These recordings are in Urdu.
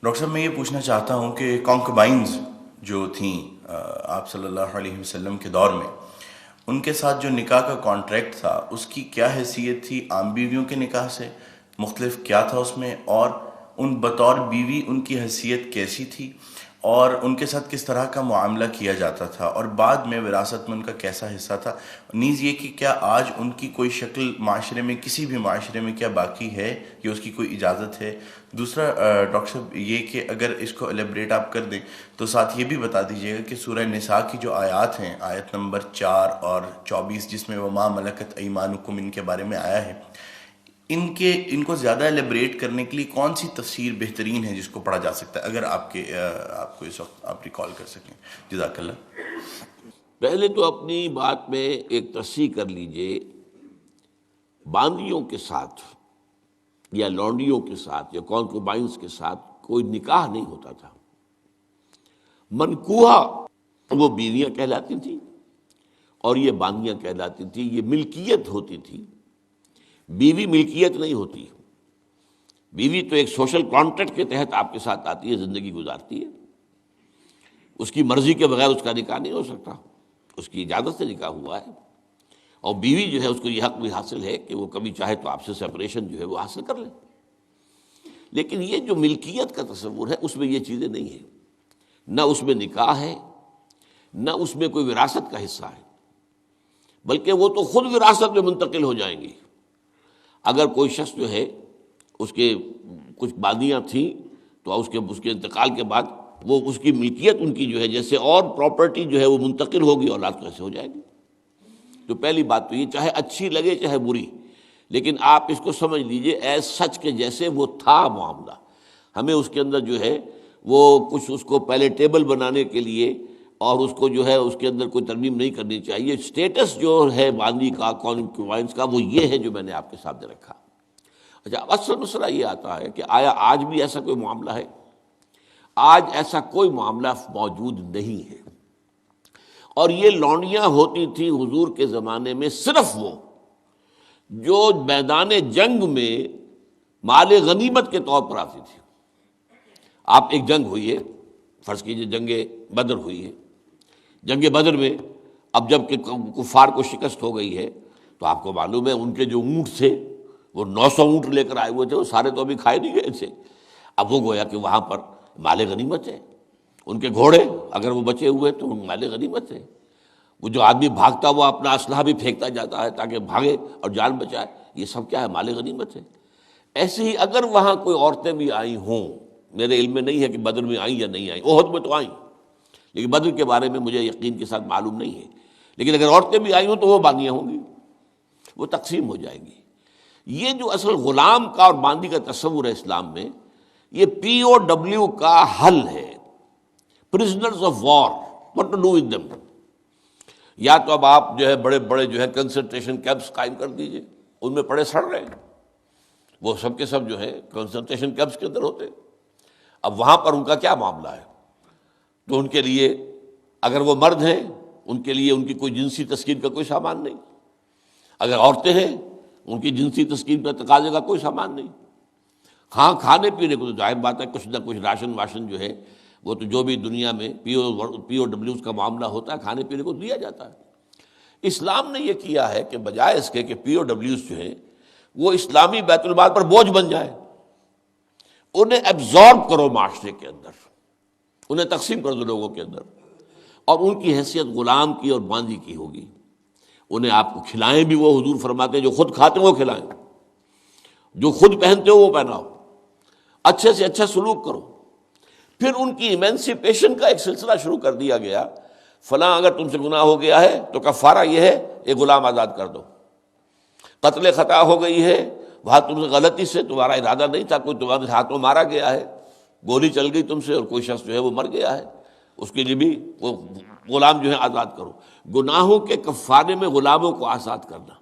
ڈاکٹر صاحب میں یہ پوچھنا چاہتا ہوں کہ کانکوبائنز جو تھیں آپ صلی اللہ علیہ وسلم کے دور میں، ان کے ساتھ جو نکاح کا کانٹریکٹ تھا اس کی کیا حیثیت تھی عام بیویوں کے نکاح سے؟ مختلف کیا تھا اس میں؟ اور ان بطور بیوی ان کی حیثیت کیسی تھی، اور ان کے ساتھ کس طرح کا معاملہ کیا جاتا تھا، اور بعد میں وراثت میں ان کا کیسا حصہ تھا؟ نیز یہ کہ کیا آج ان کی کوئی شکل معاشرے میں، کسی بھی معاشرے میں کیا باقی ہے یا اس کی کوئی اجازت ہے؟ دوسرا ڈاکٹر صاحب یہ کہ اگر اس کو ایلیبریٹ آپ کر دیں تو ساتھ یہ بھی بتا دیجیے گا کہ سورہ نساء کی جو آیات ہیں، آیت نمبر 4 اور 24، جس میں وما ملکت ایمانکم ان کے بارے میں آیا ہے، ان کو زیادہ ایلیبریٹ کرنے کے لیے کون سی تفسیر بہترین ہے جس کو پڑھا جا سکتا ہے، اگر آپ کو اس وقت آپ ریکال کر سکیں؟ جزاک اللہ۔ پہلے تو اپنی بات میں ایک تصحیح کر لیجئے، باندیوں کے ساتھ یا لونڈیوں کے ساتھ یا کانکوبائنز کے ساتھ کوئی نکاح نہیں ہوتا تھا۔ منکوحہ وہ بیویاں کہلاتی تھیں اور یہ باندیاں کہلاتی تھیں، یہ ملکیت ہوتی تھی۔ بیوی ملکیت نہیں ہوتی، بیوی تو ایک سوشل کانٹریکٹ کے تحت آپ کے ساتھ آتی ہے، زندگی گزارتی ہے، اس کی مرضی کے بغیر اس کا نکاح نہیں ہو سکتا، اس کی اجازت سے نکاح ہوا ہے، اور بیوی جو ہے اس کو یہ حق بھی حاصل ہے کہ وہ کبھی چاہے تو آپ سے سپریشن جو ہے وہ حاصل کر لے۔ لیکن یہ جو ملکیت کا تصور ہے اس میں یہ چیزیں نہیں ہیں، نہ اس میں نکاح ہے، نہ اس میں کوئی وراثت کا حصہ ہے، بلکہ وہ تو خود وراثت میں منتقل ہو جائیں گی۔ اگر کوئی شخص جو ہے اس کے کچھ باندیاں تھیں تو اس کے انتقال کے بعد وہ اس کی ملکیت ان کی جو ہے جیسے اور پراپرٹی جو ہے وہ منتقل ہوگی، اولاد کیسے ہو جائے گی؟ تو پہلی بات تو یہ، چاہے اچھی لگے چاہے بری، لیکن آپ اس کو سمجھ لیجئے ایز سچ کے جیسے وہ تھا معاملہ۔ ہمیں اس کے اندر جو ہے وہ کچھ اس کو پیلیٹیبل بنانے کے لیے اور اس کو جو ہے اس کے اندر کوئی ترمیم نہیں کرنی چاہیے۔ سٹیٹس جو ہے باندی کا، کانکوبائنز کا، وہ یہ ہے جو میں نے آپ کے سامنے رکھا۔ اچھا، اصل مسئلہ یہ آتا ہے کہ آیا آج بھی ایسا کوئی معاملہ ہے؟ آج ایسا کوئی معاملہ موجود نہیں ہے، اور یہ لونڈیاں ہوتی تھیں حضور کے زمانے میں صرف وہ جو میدان جنگ میں مال غنیمت کے طور پر آتی تھی۔ آپ ایک جنگ ہوئی ہے، فرض کیجئے جنگ بدر ہوئی ہے، جنگ بدر میں اب جب کہ کفار کو شکست ہو گئی ہے تو آپ کو معلوم ہے ان کے جو اونٹ تھے وہ 900 اونٹ لے کر آئے ہوئے تھے، وہ سارے تو ابھی کھائے نہیں گئے تھے۔ اب وہ گویا کہ وہاں پر مال غنیمت ہے، ان کے گھوڑے اگر وہ بچے ہوئے تو مال غنیمت ہے۔ وہ جو آدمی بھاگتا وہ اپنا اسلحہ بھی پھینکتا جاتا ہے تاکہ بھاگے اور جان بچائے، یہ سب کیا ہے؟ مال غنیمت ہے۔ ایسے ہی اگر وہاں کوئی عورتیں بھی آئی ہوں، میرے علم میں نہیں ہے کہ بدر میں آئیں یا نہیں آئیں، احد میں تو آئیں، لیکن بدر کے بارے میں مجھے یقین کے ساتھ معلوم نہیں ہے، لیکن اگر عورتیں بھی آئی ہوں تو وہ باندیاں ہوں گی، وہ تقسیم ہو جائیں گی۔ یہ جو اصل غلام کا اور باندی کا تصور ہے اسلام میں، یہ پی او ڈبلیو کا حل ہے، prisoners of war, what to do with them. یا تو اب آپ جو ہے بڑے بڑے جو ہے کنسنٹریشن کیمپس قائم کر دیجئے، ان میں پڑے سڑ رہے ہیں، وہ سب کے سب جو ہے کنسنٹریشن کیمپس کے اندر ہوتے ہیں۔ اب وہاں پر ان کا کیا معاملہ ہے؟ تو ان کے لیے اگر وہ مرد ہیں ان کے لیے ان کی کوئی جنسی تسکین کا کوئی سامان نہیں، اگر عورتیں ہیں ان کی جنسی تسکین کا تقاضے کا کوئی سامان نہیں۔ ہاں، کھانے پینے کو تو ظاہر بات ہے کچھ نہ کچھ راشن واشن جو ہے وہ تو جو بھی دنیا میں پی او ڈبلیوز کا معاملہ ہوتا ہے کھانے پینے کو دیا جاتا ہے۔ اسلام نے یہ کیا ہے کہ بجائے اس کے کہ پی او ڈبلیوز جو ہیں وہ اسلامی بیت المال پر بوجھ بن جائے، انہیں ایبزارب کرو معاشرے کے اندر، انہیں تقسیم کر دو لوگوں کے اندر، اور ان کی حیثیت غلام کی اور باندی کی ہوگی۔ انہیں آپ کو کھلائیں بھی وہ، حضور فرماتے ہیں جو خود کھاتے ہیں وہ کھلائیں، جو خود پہنتے ہو وہ پہناؤ، اچھے سے اچھا سلوک کرو۔ پھر ان کی ایمنسیپیشن کا ایک سلسلہ شروع کر دیا گیا، فلاں اگر تم سے گناہ ہو گیا ہے تو کفارہ یہ ہے ایک غلام آزاد کر دو، قتل خطا ہو گئی ہے، وہاں تم سے غلطی سے تمہارا ارادہ نہیں تھا، کوئی تمہارے ہاتھوں مارا گیا ہے، گولی چل گئی تم سے اور کوئی شخص جو ہے وہ مر گیا ہے، اس کے لیے بھی وہ غلام جو ہے آزاد کرو۔ گناہوں کے کفارے میں غلاموں کو آزاد کرنا،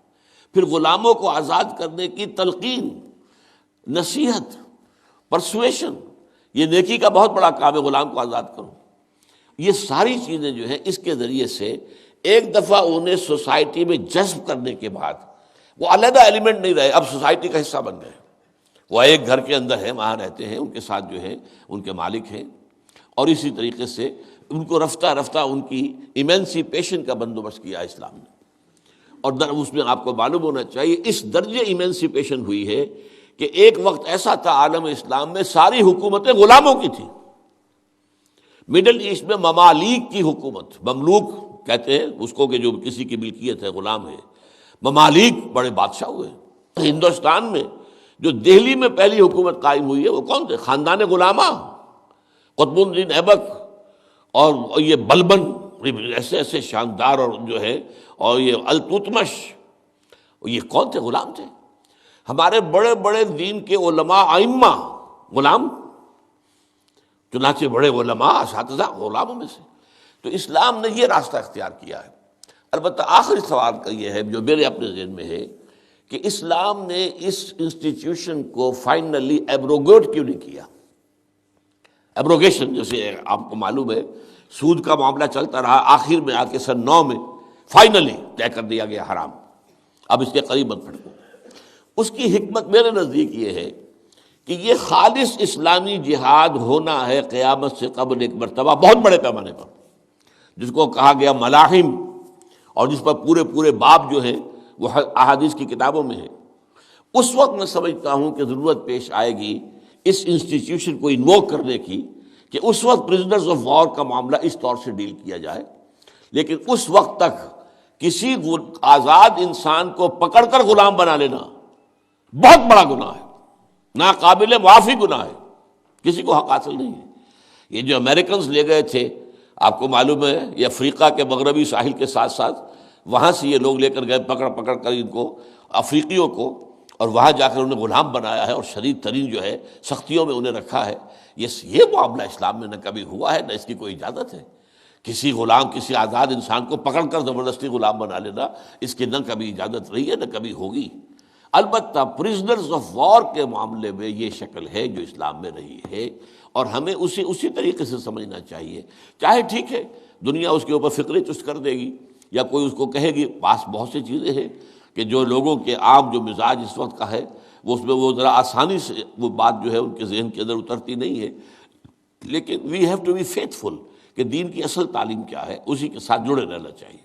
پھر غلاموں کو آزاد کرنے کی تلقین، نصیحت، پرسویشن، یہ نیکی کا بہت بڑا کام ہے، غلام کو آزاد کرو۔ یہ ساری چیزیں جو ہیں اس کے ذریعے سے ایک دفعہ انہیں سوسائٹی میں جذب کرنے کے بعد وہ علیحدہ ایلیمنٹ نہیں رہے، اب سوسائٹی کا حصہ بن گئے، وہ ایک گھر کے اندر ہیں، وہاں رہتے ہیں، ان کے ساتھ جو ہے ان کے مالک ہیں، اور اسی طریقے سے ان کو رفتہ رفتہ ان کی ایمینسیپیشن کا بندوبست کیا اسلام نے. اور اس میں آپ کو معلوم ہونا چاہیے اس درجے ایمینسیپیشن ہوئی ہے کہ ایک وقت ایسا تھا عالم اسلام میں ساری حکومتیں غلاموں کی تھیں. مڈل ایسٹ میں ممالک کی حکومت، مملوک کہتے ہیں اس کو کہ جو کسی کی ملکیت ہے، غلام ہے. ممالک بڑے بادشاہ ہوئے. ہندوستان میں جو دہلی میں پہلی حکومت قائم ہوئی ہے وہ کون تھے؟ خاندان غلامہ، قطب الدین ایبک اور یہ بلبن، ایسے ایسے شاندار، اور جو ہے اور یہ التتمش، یہ کون تھے؟ غلام تھے. ہمارے بڑے بڑے دین کے علماء ائمہ غلام، چنانچہ بڑے علماء اساتذہ غلاموں میں سے. تو اسلام نے یہ راستہ اختیار کیا ہے. البتہ آخری سوال کا یہ ہے جو میرے اپنے ذہن میں ہے کہ اسلام نے اس انسٹیٹیوشن کو فائنلی ایبروگیٹ کیوں نہیں کیا؟ ایبروگیشن، جیسے آپ کو معلوم ہے سود کا معاملہ چلتا رہا، آخر میں آ کے سن 9 میں فائنلی طے کر دیا گیا حرام، اب اس کے قریب مت پھٹکو. اس کی حکمت میرے نزدیک یہ ہے کہ یہ خالص اسلامی جہاد ہونا ہے قیامت سے قبل ایک مرتبہ بہت بڑے پیمانے پر، جس کو کہا گیا ملاحم، اور جس پر پورے پورے باب جو ہیں وہ احادیث کی کتابوں میں ہے. اس وقت میں سمجھتا ہوں کہ ضرورت پیش آئے گی اس انسٹیٹیوشن کو انووک کرنے کی کہ اس وقت پرزنرز آف وار کا معاملہ اس طور سے ڈیل کیا جائے. لیکن اس وقت تک کسی آزاد انسان کو پکڑ کر غلام بنا لینا بہت بڑا گناہ ہے، ناقابل معافی گناہ ہے، کسی کو حق حاصل نہیں ہے. یہ جو امریکنز لے گئے تھے، آپ کو معلوم ہے یہ افریقہ کے مغربی ساحل کے ساتھ ساتھ وہاں سے یہ لوگ لے کر گئے پکڑ پکڑ کر ان کو، افریقیوں کو، اور وہاں جا کر انہیں غلام بنایا ہے اور شدید ترین جو ہے سختیوں میں انہیں رکھا ہے. یہ معاملہ اسلام میں نہ کبھی ہوا ہے، نہ اس کی کوئی اجازت ہے. کسی غلام، کسی آزاد انسان کو پکڑ کر زبردستی غلام بنا لینا، اس کی نہ کبھی اجازت رہی ہے نہ کبھی ہوگی. البتہ پرزنرز آف وار کے معاملے میں یہ شکل ہے جو اسلام میں رہی ہے، اور ہمیں اسی طریقے سے سمجھنا چاہیے. چاہے ٹھیک ہے دنیا اس کے اوپر فکرے چست کر دے گی یا کوئی اس کو کہے گی، پاس بہت سی چیزیں ہیں کہ جو لوگوں کے عام جو مزاج اس وقت کا ہے وہ اس میں وہ ذرا آسانی سے وہ بات جو ہے ان کے ذہن کے اندر اترتی نہیں ہے. لیکن we have to be faithful کہ دین کی اصل تعلیم کیا ہے، اسی کے ساتھ جڑے رہنا چاہیے.